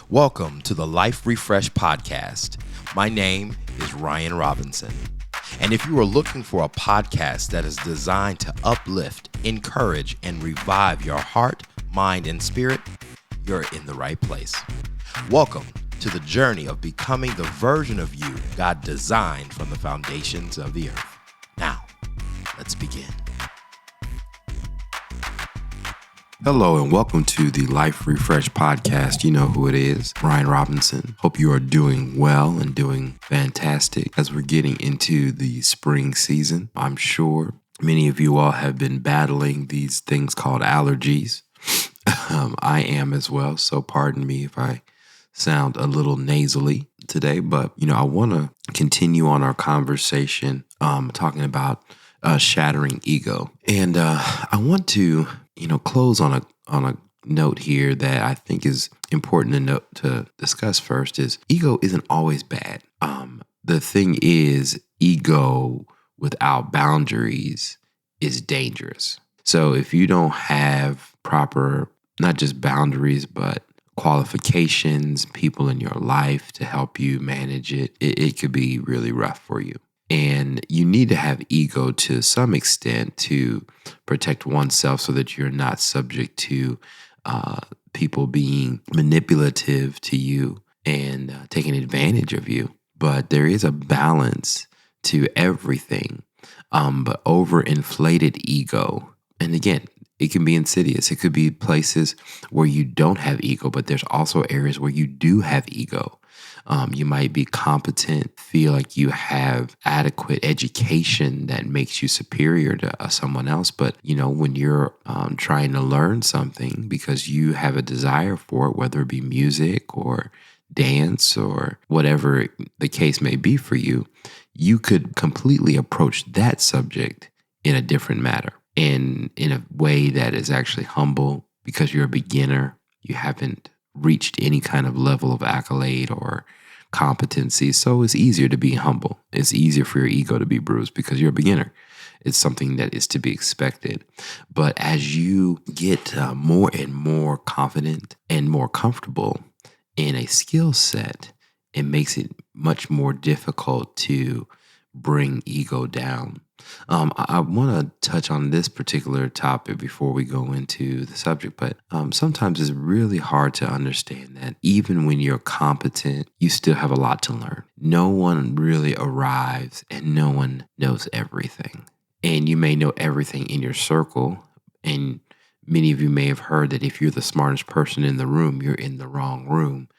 Welcome to the Life Refresh Podcast. My name is Ryan Robinson. And if you are looking for a podcast that is designed to uplift, encourage, and revive your heart, mind, and spirit, you're in the right place. Welcome to the journey of becoming the version of you God designed from the foundations of the earth. Now, let's begin. Hello and welcome to the Life Refresh Podcast. You know who it is, Ryan Robinson. Hope you are doing well and doing fantastic as we're getting into the spring season. I'm sure many of you all have been battling these things called allergies. I am as well, so pardon me if I sound a little nasally today, but I want to continue on our conversation talking about shattering ego. And I want to close on a note here that I think is important to discuss first is ego isn't always bad. The thing is, ego without boundaries is dangerous. So if you don't have proper, not just boundaries, but qualifications, people in your life to help you manage it could be really rough for you. And you need to have ego to some extent to protect oneself so that you're not subject to people being manipulative to you and taking advantage of you. But there is a balance to everything. But overinflated ego, and again, it can be insidious. It could be places where you don't have ego, but there's also areas where you do have ego. You might be competent, feel like you have adequate education that makes you superior to someone else. But, when you're trying to learn something because you have a desire for it, whether it be music or dance or whatever the case may be for you, you could completely approach that subject in a different manner and in a way that is actually humble because you're a beginner. You haven't reached any kind of level of accolade or competency. So it's easier to be humble. It's easier for your ego to be bruised because you're a beginner. It's something that is to be expected. But as you get more and more confident and more comfortable in a skill set, it makes it much more difficult to bring ego down. I want to touch on this particular topic before we go into the subject, but sometimes it's really hard to understand that even when you're competent, you still have a lot to learn. No one really arrives and no one knows everything. And you may know everything in your circle, and many of you may have heard that if you're the smartest person in the room, you're in the wrong room.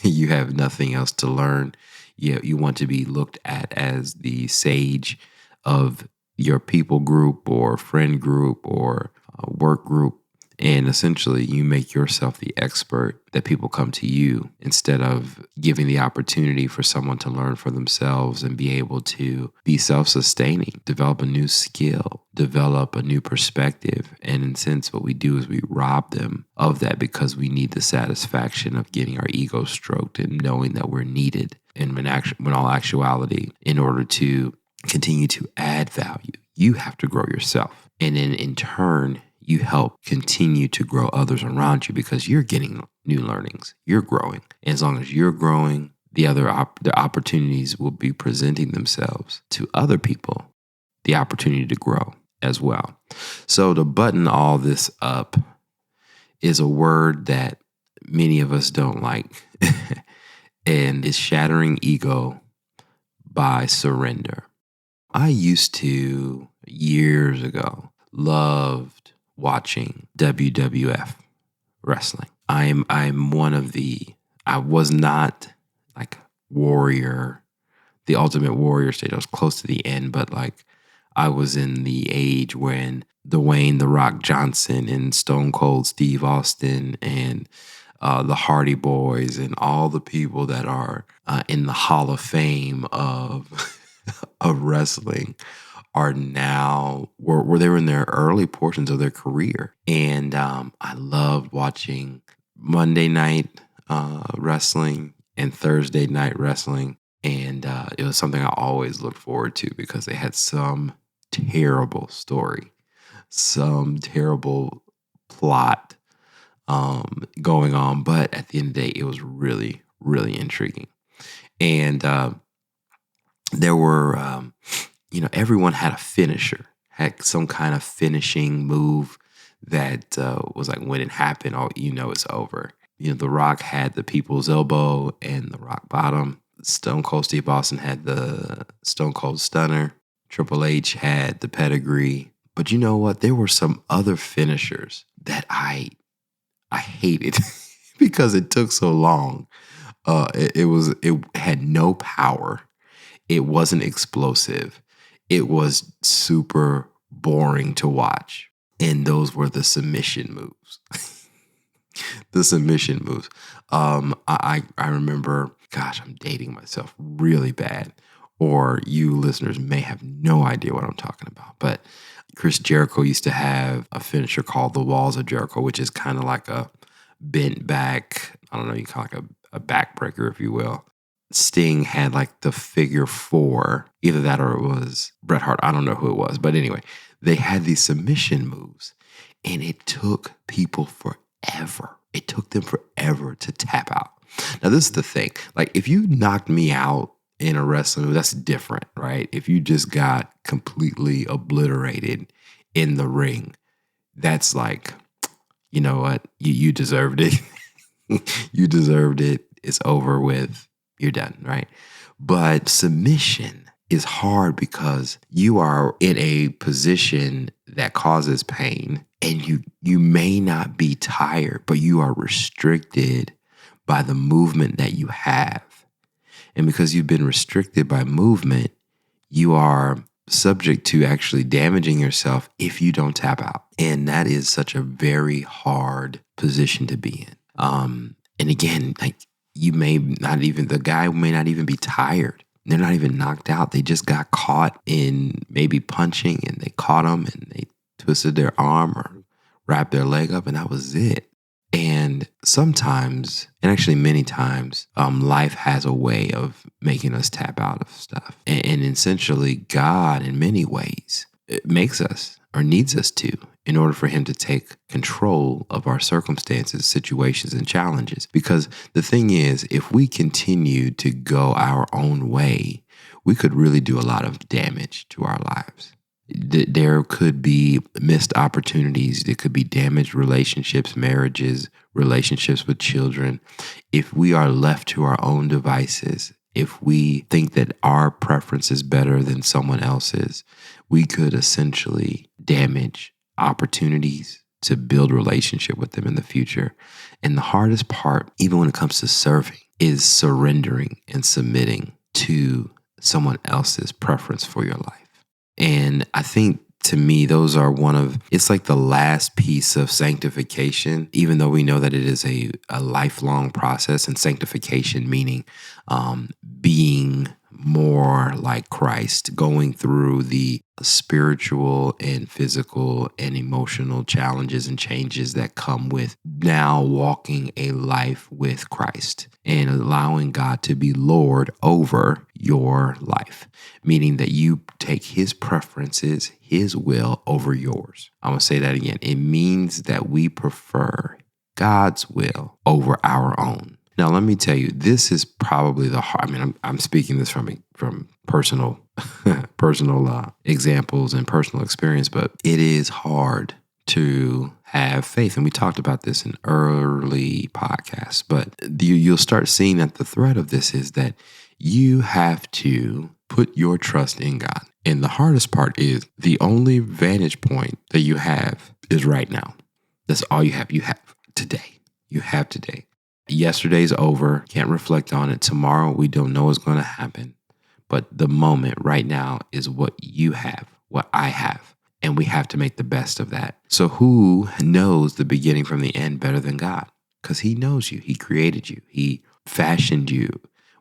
You have nothing else to learn. You want to be looked at as the sage of your people group or friend group or work group. And essentially, you make yourself the expert that people come to you instead of giving the opportunity for someone to learn for themselves and be able to be self-sustaining, develop a new skill, develop a new perspective. And in a sense, what we do is we rob them of that because we need the satisfaction of getting our ego stroked and knowing that we're needed. And when all actuality, in order to continue to add value, you have to grow yourself. And then in turn, you help continue to grow others around you because you're getting new learnings. You're growing. And as long as you're growing, the opportunities will be presenting themselves to other people, the opportunity to grow as well. So to button all this up is a word that many of us don't like. And it's shattering ego by surrender. I used to, years ago, loved watching WWF wrestling. I'm I was not like warrior, the ultimate warrior stage. I was close to the end, but I was in the age when Dwayne "The Rock" Johnson and Stone Cold Steve Austin and the Hardy Boys and all the people that are in the Hall of Fame of of wrestling are now where they were in their early portions of their career. And I loved watching Monday night wrestling and Thursday night wrestling. And it was something I always looked forward to because they had some terrible story, some terrible plot, going on. But at the end of the day, it was really, really intriguing. And there were, everyone had a finisher, had some kind of finishing move that was like when it happened, it's over. The Rock had the people's elbow and the rock bottom. Stone Cold Steve Austin had the Stone Cold Stunner. Triple H had the pedigree. But you know what? There were some other finishers that I hated because it took so long. It had no power. It wasn't explosive. It was super boring to watch. And those were the submission moves. The submission moves. I remember, gosh, I'm dating myself really bad. Or you listeners may have no idea what I'm talking about. But Chris Jericho used to have a finisher called the Walls of Jericho, which is kind of like a bent back, I don't know, you call it like a backbreaker, if you will. Sting had like the figure 4, either that or it was Bret Hart. I don't know who it was. But anyway, they had these submission moves and it took people forever. It took them forever to tap out. Now, this is the thing. Like, if you knocked me out in a wrestling move, that's different, right? If you just got completely obliterated in the ring, that's like, you know what? You deserved it. You deserved it. It's over with. You're done, right? But submission is hard because you are in a position that causes pain and you may not be tired, but you are restricted by the movement that you have. And because you've been restricted by movement, you are subject to actually damaging yourself if you don't tap out. And that is such a very hard position to be in. And again, like the guy may not even be tired. They're not even knocked out. They just got caught in maybe punching and they caught them and they twisted their arm or wrapped their leg up and that was it. And sometimes, and actually many times, life has a way of making us tap out of stuff. And essentially, God, in many ways, it makes us or needs us to in order for him to take control of our circumstances, situations, and challenges. Because the thing is, if we continue to go our own way, we could really do a lot of damage to our lives. There could be missed opportunities. There could be damaged relationships, marriages, relationships with children. If we are left to our own devices, if we think that our preference is better than someone else's, we could essentially damage opportunities to build relationship with them in the future. And the hardest part, even when it comes to serving, is surrendering and submitting to someone else's preference for your life. And I think to me, those are it's like the last piece of sanctification, even though we know that it is a lifelong process, and sanctification meaning being more like Christ, going through the spiritual and physical and emotional challenges and changes that come with now walking a life with Christ and allowing God to be Lord over your life, meaning that you take his preferences, his will over yours. I'm going to say that again. It means that we prefer God's will over our own. Now, let me tell you, this is probably I'm speaking this from personal examples and personal experience, but it is hard to have faith. And we talked about this in early podcasts, but you'll start seeing that the thread of this is that you have to put your trust in God. And the hardest part is the only vantage point that you have is right now. That's all you have. You have today. You have today. Yesterday's over. Can't reflect on it. Tomorrow, we don't know what's going to happen. But the moment right now is what you have, what I have. And we have to make the best of that. So who knows the beginning from the end better than God? Because he knows you. He created you. He fashioned you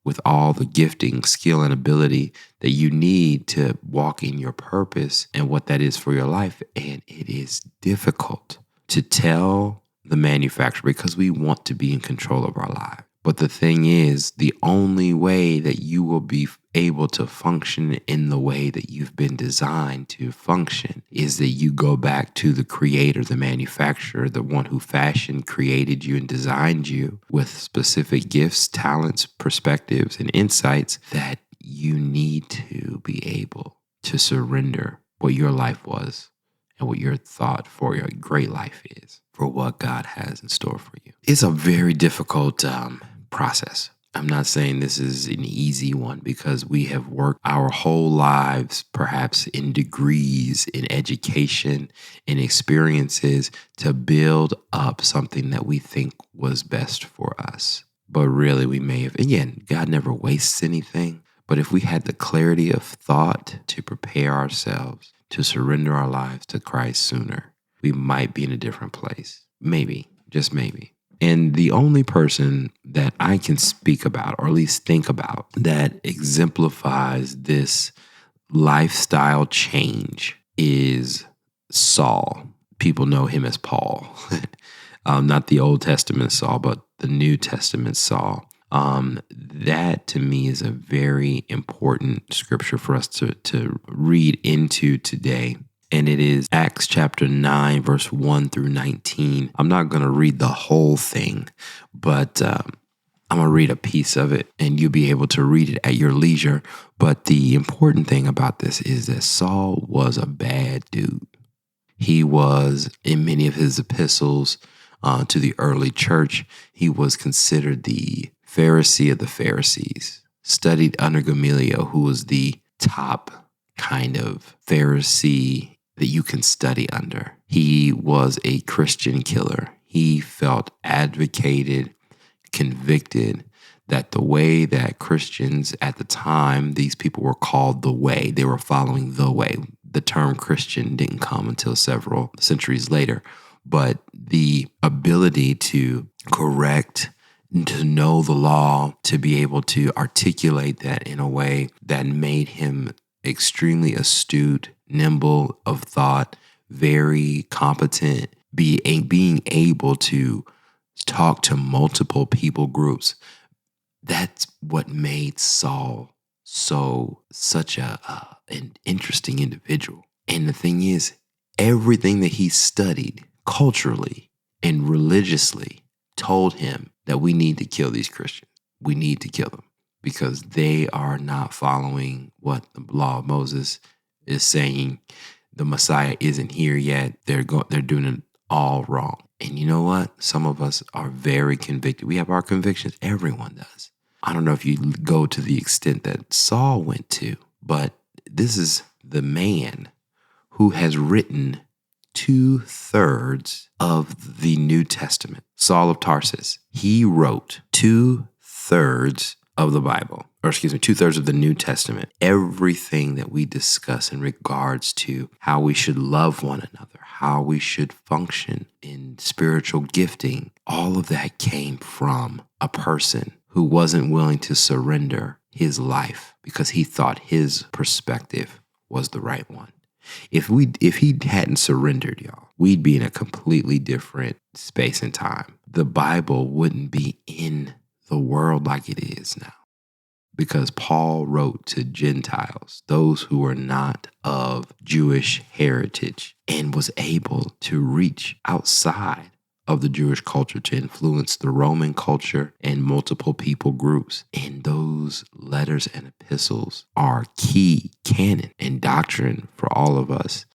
with all the gifting, skill, and ability that you need to walk in your purpose and what that is for your life. And it is difficult to tell the manufacturer because we want to be in control of our lives. But the thing is, the only way that you will be able to function in the way that you've been designed to function is that you go back to the creator, the manufacturer, the one who fashioned, created you, and designed you with specific gifts, talents, perspectives, and insights that you need to be able to surrender what your life was and what your thought for your great life is, for what God has in store for you. It's a very difficult process. I'm not saying this is an easy one because we have worked our whole lives, perhaps in degrees, in education, in experiences to build up something that we think was best for us. But really we may have, again, God never wastes anything. But if we had the clarity of thought to prepare ourselves to surrender our lives to Christ sooner, we might be in a different place. Maybe, just maybe. And the only person that I can speak about, or at least think about, that exemplifies this lifestyle change is Saul. People know him as Paul. Not the Old Testament Saul, but the New Testament Saul. That to me is a very important scripture for us to read into today. And it is Acts chapter 9, verse 1 through 19. I'm not going to read the whole thing, but I'm going to read a piece of it and you'll be able to read it at your leisure. But the important thing about this is that Saul was a bad dude. He was, in many of his epistles to the early church, he was considered the Pharisee of the Pharisees, studied under Gamaliel, who was the top kind of Pharisee that you can study under. He was a Christian killer. He felt advocated, convicted that the way that Christians at the time, these people were called the way. They were following the way. The term Christian didn't come until several centuries later. But the ability to correct, to know the law, to be able to articulate that in a way that made him extremely astute, nimble of thought, very competent, being able to talk to multiple people groups. That's what made Saul such an interesting individual. And the thing is, everything that he studied culturally and religiously told him that we need to kill these Christians. We need to kill them because they are not following what the law of Moses is saying. The Messiah isn't here yet. They're doing it all wrong. And you know what? Some of us are very convicted. We have our convictions. Everyone does. I don't know if you go to the extent that Saul went to, but this is the man who has written 2/3 of the New Testament. Saul of Tarsus. He wrote 2/3 of the Bible, or 2/3 of the New Testament. Everything that we discuss in regards to how we should love one another, how we should function in spiritual gifting, all of that came from a person who wasn't willing to surrender his life because he thought his perspective was the right one. If he hadn't surrendered, y'all, we'd be in a completely different space and time. The Bible wouldn't be in the world like it is now. Because Paul wrote to Gentiles, those who were not of Jewish heritage, and was able to reach outside of the Jewish culture to influence the Roman culture and multiple people groups. And those letters and epistles are key canon and doctrine for all of us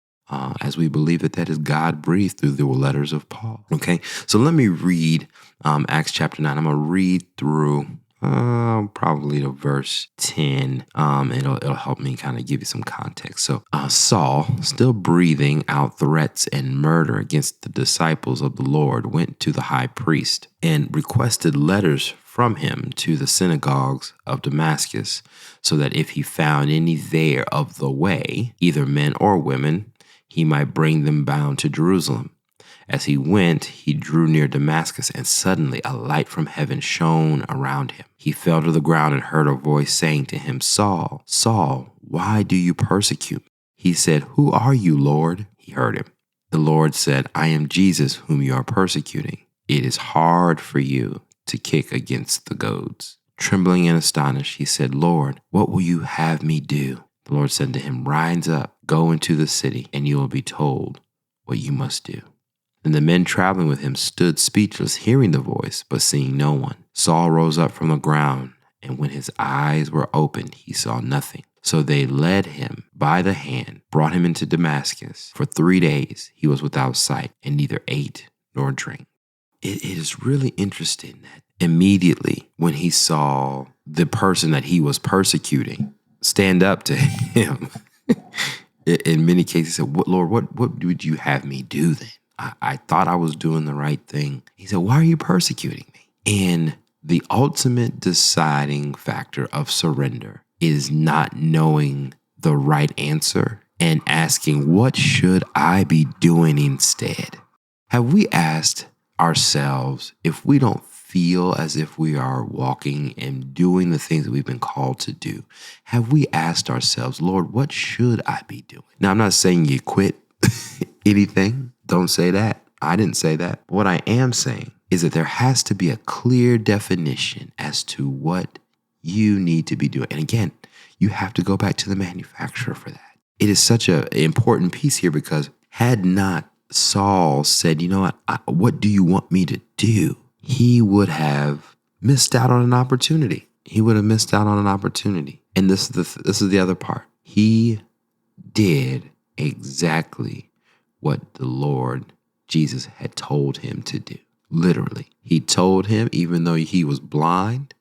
as we believe that is God breathed through the letters of Paul. Okay, so let me read Acts chapter 9. I'm going to read through probably to verse 10. It'll help me kind of give you some context. So Saul, still breathing out threats and murder against the disciples of the Lord, went to the high priest and requested letters from him to the synagogues of Damascus, so that if he found any there of the way, either men or women, he might bring them bound to Jerusalem. As he went, he drew near Damascus, and suddenly a light from heaven shone around him. He fell to the ground and heard a voice saying to him, Saul, Saul, why do you persecute me? He said, Who are you, Lord? He heard him. The Lord said, I am Jesus, whom you are persecuting. It is hard for you to kick against the goads. Trembling and astonished, he said, Lord, what will you have me do? The Lord said to him, Rise up, go into the city, and you will be told what you must do. And the men traveling with him stood speechless, hearing the voice, but seeing no one. Saul rose up from the ground, and when his eyes were opened, he saw nothing. So they led him by the hand, brought him into Damascus. For 3 days he was without sight, and neither ate nor drank. It is really interesting that immediately when he saw the person that he was persecuting stand up to him, in many cases, he said, Lord, what would you have me do then? I thought I was doing the right thing. He said, why are you persecuting me? And the ultimate deciding factor of surrender is not knowing the right answer and asking, what should I be doing instead? Have we asked ourselves, if we don't feel as if we are walking and doing the things that we've been called to do, have we asked ourselves, Lord, what should I be doing? Now, I'm not saying you quit anything. Don't say that. I didn't say that. What I am saying is that there has to be a clear definition as to what you need to be doing. And again, you have to go back to the manufacturer for that. It is such an important piece here, because had not Saul said, you know what do you want me to do? He would have missed out on an opportunity. And this is the other part. He did exactly what the Lord Jesus had told him to do. Literally, he told him, even though he was blind,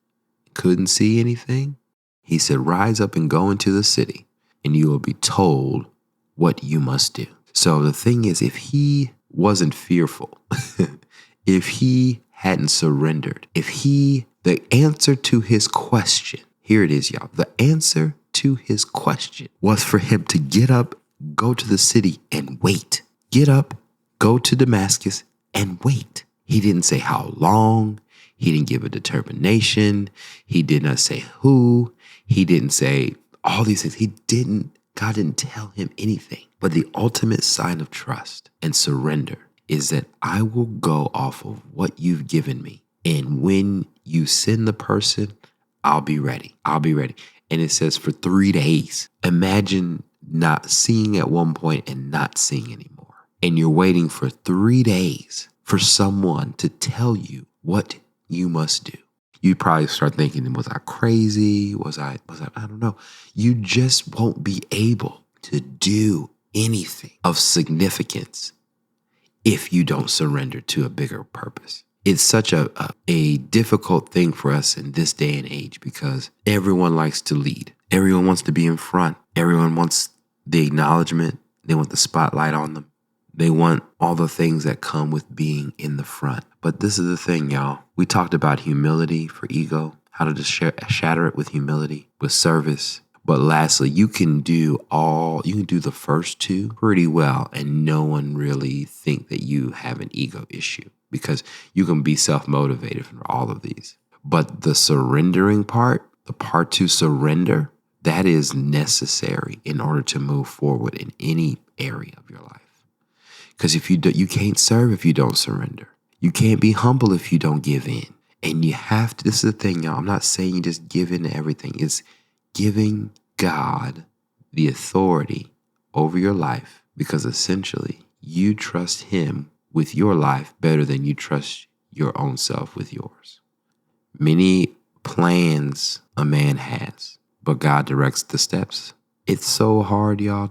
couldn't see anything, he said, rise up and go into the city, and you will be told what you must do. So the thing is, if he wasn't fearful, if he hadn't surrendered, the answer to his question, here it is, y'all. The answer to his question was for him to get up, go to the city and wait. Get up, go to Damascus and wait. He didn't say how long. He didn't give a determination. He did not say who. He didn't say all these things. God didn't tell him anything. But the ultimate sign of trust and surrender is that I will go off of what you've given me. And when you send the person, I'll be ready. And it says for 3 days. Imagine not seeing at one point and not seeing anymore. And you're waiting for 3 days for someone to tell you what you must do. You probably start thinking, was I crazy? I don't know. You just won't be able to do anything of significance if you don't surrender to a bigger purpose. It's such a difficult thing for us in this day and age, because everyone likes to lead. Everyone wants to be in front. Everyone wants the acknowledgement. They want the spotlight on them. They want all the things that come with being in the front. But this is the thing, y'all. We talked about humility for ego, how to just shatter it with humility, with service. But lastly, you can do the first two pretty well, and no one really think that you have an ego issue, because you can be self-motivated for all of these. But the surrendering part, the part to surrender, that is necessary in order to move forward in any area of your life. Because if you can't serve if you don't surrender. You can't be humble if you don't give in. And you have to, this is the thing, y'all. I'm not saying you just give in to everything. It's giving God the authority over your life, because essentially you trust him with your life better than you trust your own self with yours. Many plans a man has, but God directs the steps. It's so hard, y'all,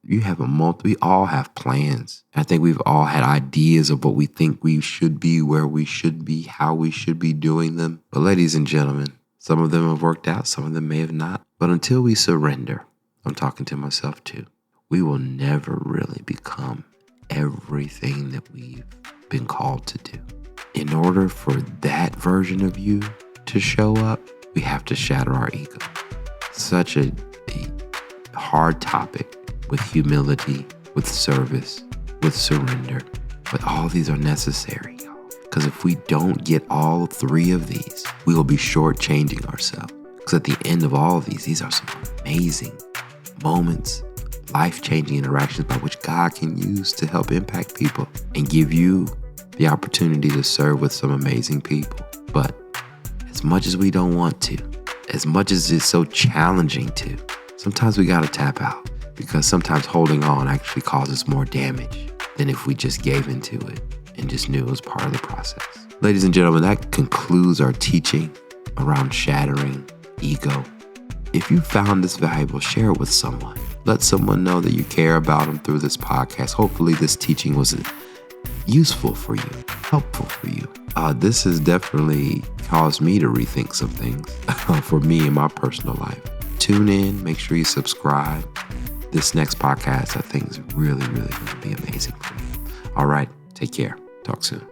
we all have plans. I think we've all had ideas of what we think we should be, where we should be, how we should be doing them. But ladies and gentlemen, some of them have worked out, some of them may have not. But until we surrender, I'm talking to myself too, we will never really become everything that we've been called to do. In order for that version of you to show up, we have to shatter our ego. Such a hard topic, with humility, with service, with surrender. But all these are necessary, y'all. Because if we don't get all three of these, we will be shortchanging ourselves. Because at the end of all of these are some amazing moments, life-changing interactions by which God can use to help impact people and give you the opportunity to serve with some amazing people. But as much as we don't want to, as much as it's so challenging to, sometimes we got to tap out, because sometimes holding on actually causes more damage than if we just gave into it and just knew it was part of the process. Ladies and gentlemen, that concludes our teaching around shattering ego. If you found this valuable, share it with someone. Let someone know that you care about them through this podcast. Hopefully this teaching was useful for you, helpful for you. This has definitely caused me to rethink some things for me in my personal life. Tune in, make sure you subscribe. This next podcast, I think, is really, really going to be amazing for you. All right, take care. Talk soon.